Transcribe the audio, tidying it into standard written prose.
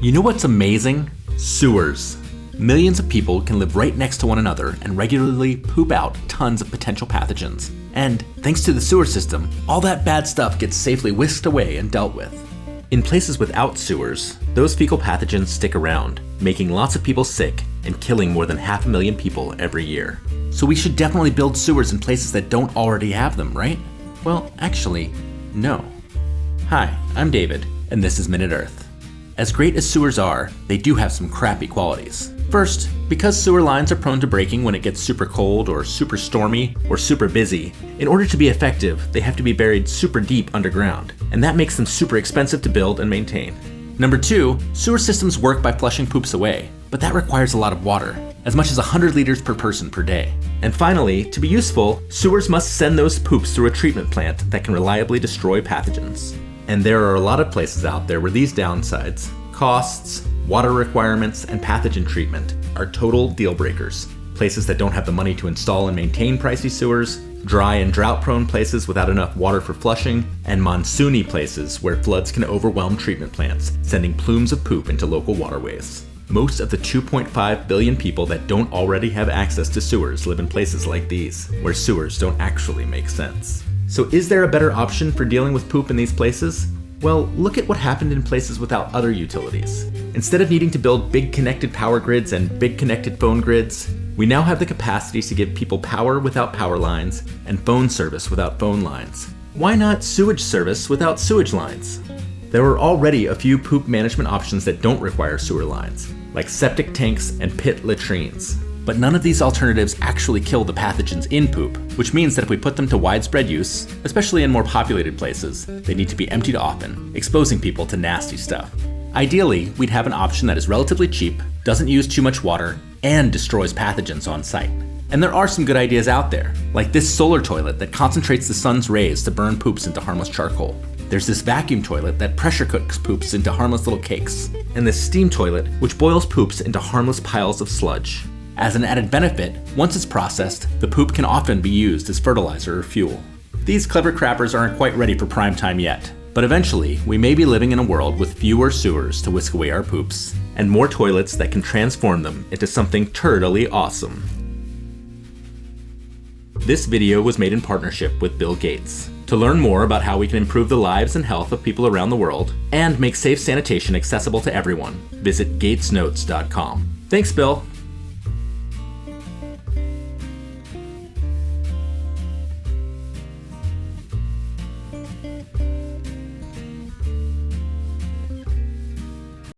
You know what's amazing? Sewers. Millions of people can live right next to one another and regularly poop out tons of potential pathogens. And thanks to the sewer system, all that bad stuff gets safely whisked away and dealt with. In places without sewers, those fecal pathogens stick around, making lots of people sick and killing more than 500,000 people every year. So we should definitely build sewers in places that don't already have them, right? Well, actually, no. Hi, I'm David, and this is Minute Earth. As great as sewers are, they do have some crappy qualities. First, because sewer lines are prone to breaking when it gets super cold or super stormy or super busy, in order to be effective, they have to be buried super deep underground, and that makes them super expensive to build and maintain. Number two, sewer systems work by flushing poops away, but that requires a lot of water, as much as 100 liters per person per day. And finally, to be useful, sewers must send those poops through a treatment plant that can reliably destroy pathogens. And there are a lot of places out there where these downsides, costs, water requirements, and pathogen treatment are total deal breakers. Places that don't have the money to install and maintain pricey sewers, dry and drought-prone places without enough water for flushing, and monsoony places where floods can overwhelm treatment plants, sending plumes of poop into local waterways. Most of the 2.5 billion people that don't already have access to sewers live in places like these, where sewers don't actually make sense. So is there a better option for dealing with poop in these places? Well, look at what happened in places without other utilities. Instead of needing to build big connected power grids and big connected phone grids, we now have the capacity to give people power without power lines and phone service without phone lines. Why not sewage service without sewage lines? There are already a few poop management options that don't require sewer lines, like septic tanks and pit latrines. But none of these alternatives actually kill the pathogens in poop, which means that if we put them to widespread use, especially in more populated places, they need to be emptied often, exposing people to nasty stuff. Ideally, we'd have an option that is relatively cheap, doesn't use too much water, and destroys pathogens on site. And there are some good ideas out there, like this solar toilet that concentrates the sun's rays to burn poops into harmless charcoal. There's this vacuum toilet that pressure cooks poops into harmless little cakes. And this steam toilet, which boils poops into harmless piles of sludge. As an added benefit, once it's processed, the poop can often be used as fertilizer or fuel. These clever crappers aren't quite ready for prime time yet, but eventually we may be living in a world with fewer sewers to whisk away our poops, and more toilets that can transform them into something turdily awesome. This video was made in partnership with Bill Gates. To learn more about how we can improve the lives and health of people around the world, and make safe sanitation accessible to everyone, visit gatesnotes.com. Thanks, Bill.